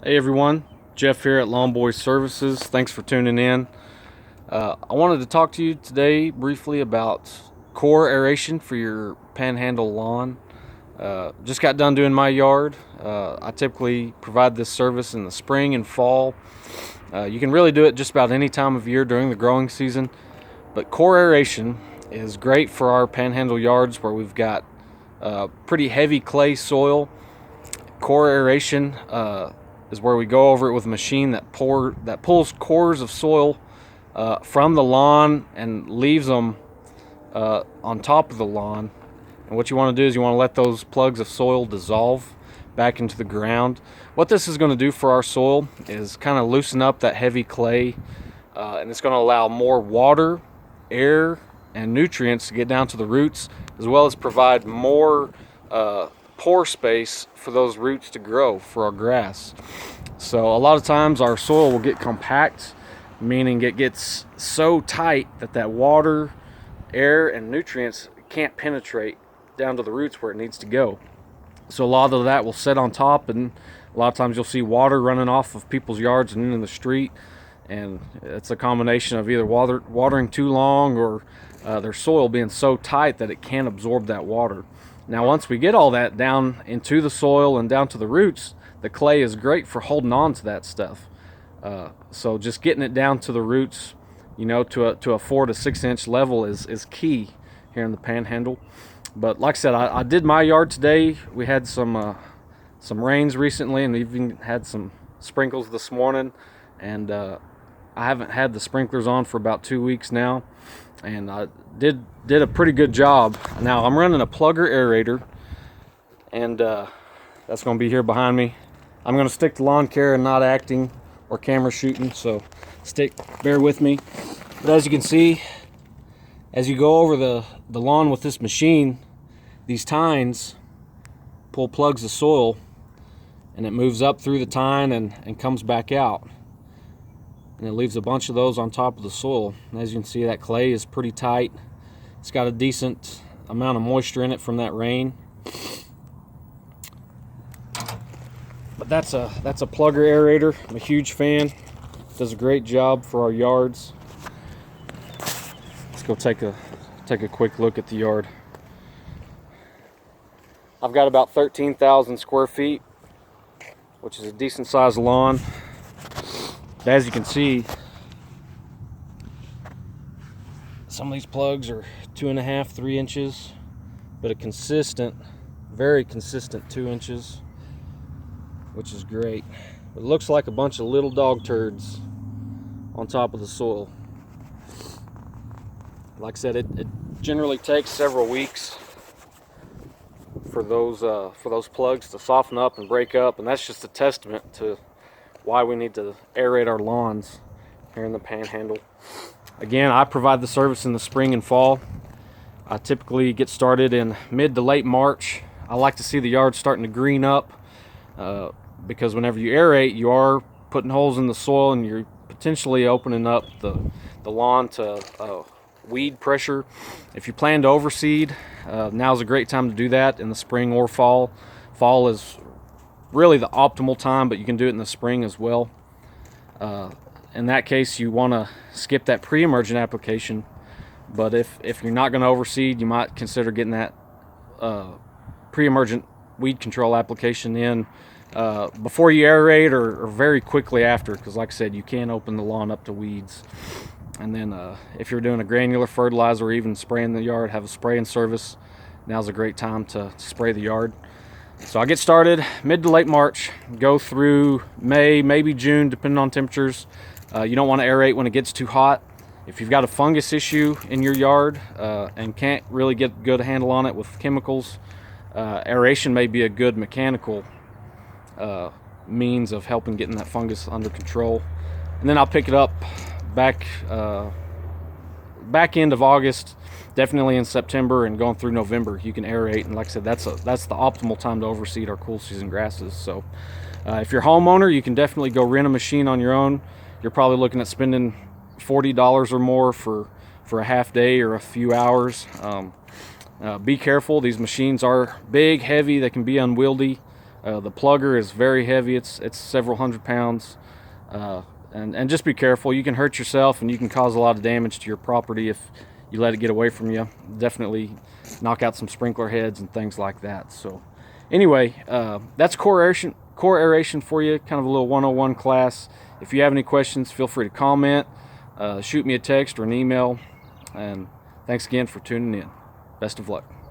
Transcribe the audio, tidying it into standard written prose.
Hey everyone, Jeff here at Lawn Boys Services. Thanks for tuning in. I wanted to talk to you today briefly about core aeration for your panhandle lawn. Just got done doing my yard. I typically provide this service in the spring and fall. You can really do it just about any time of year during the growing season, but core aeration is great for our panhandle yards where we've got pretty heavy clay soil. Core aeration is where we go over it with a machine that pulls cores of soil from the lawn and leaves them on top of the lawn. And what you want to do is you want to let those plugs of soil dissolve back into the ground. What this is going to do for our soil is kind of loosen up that heavy clay, and it's going to allow more water, air, and nutrients to get down to the roots, as well as provide more pore space for those roots to grow for our grass. So a lot of times our soil will get compact, meaning it gets so tight that water, air, and nutrients can't penetrate down to the roots where it needs to go. So a lot of that will sit on top, and a lot of times you'll see water running off of people's yards and into the street, and it's a combination of either watering too long or their soil being so tight that it can't absorb that water. Now once we get all that down into the soil and down to the roots, the clay is great for holding on to that stuff. So just getting it down to the roots, to a 4 to 6 inch level is key here in the Panhandle. But like I said, I did my yard today. We had some rains recently, and even had some sprinkles this morning. And I haven't had the sprinklers on for about 2 weeks now, and I did a pretty good job. Now I'm running a plugger aerator, and that's going to be here behind me. I'm going to stick to lawn care and not acting or camera shooting, so bear with me. But as you can see, as you go over the lawn with this machine, these tines pull plugs of soil, and it moves up through the tine and comes back out, and it leaves a bunch of those on top of the soil. And as you can see, that clay is pretty tight. It's got a decent amount of moisture in it from that rain. But that's a plugger aerator. I'm a huge fan. Does a great job for our yards. Let's go take a quick look at the yard. I've got about 13,000 square feet, which is a decent sized lawn. As you can see, some of these plugs are 2.5, 3 inches, but a consistent, very consistent 2 inches, which is great. It looks like a bunch of little dog turds on top of the soil. Like I said, it generally takes several weeks for those plugs to soften up and break up, and that's just a testament to why we need to aerate our lawns here in the Panhandle. Again, I provide the service in the spring and fall. I typically get started in mid to late March. I like to see the yard starting to green up, because whenever you aerate, you are putting holes in the soil, and you're potentially opening up the lawn to weed pressure. If you plan to overseed, now's a great time to do that in the spring or fall. Fall is really the optimal time, but you can do it in the spring as well. In that case, you want to skip that pre-emergent application, but if you're not going to overseed, you might consider getting that pre-emergent weed control application in before you aerate, or very quickly after, because like I said, you can open the lawn up to weeds. And then if you're doing a granular fertilizer or even spraying the yard, have a spraying service, now's a great time to spray the yard. So I get started mid to late March, go through May, maybe June, depending on temperatures. You don't want to aerate when it gets too hot. If you've got a fungus issue in your yard and can't really get a good handle on it with chemicals, aeration may be a good mechanical means of helping getting that fungus under control. And then I'll pick it up back end of August, definitely in September, and going through November. You can aerate, and like I said, that's the optimal time to overseed our cool season grasses. So if you're a homeowner, you can definitely go rent a machine on your own. You're probably looking at spending $40 or more for a half day or a few hours. Be careful. These machines are big, heavy. They can be unwieldy. The plugger is very heavy. It's several hundred pounds. And just be careful. You can hurt yourself and you can cause a lot of damage to your property if you let it get away from you. Definitely knock out some sprinkler heads and things like that. So anyway, that's core aeration for you, kind of a little 101 class. If you have any questions, feel free to comment, shoot me a text or an email, and thanks again for tuning in. Best of luck.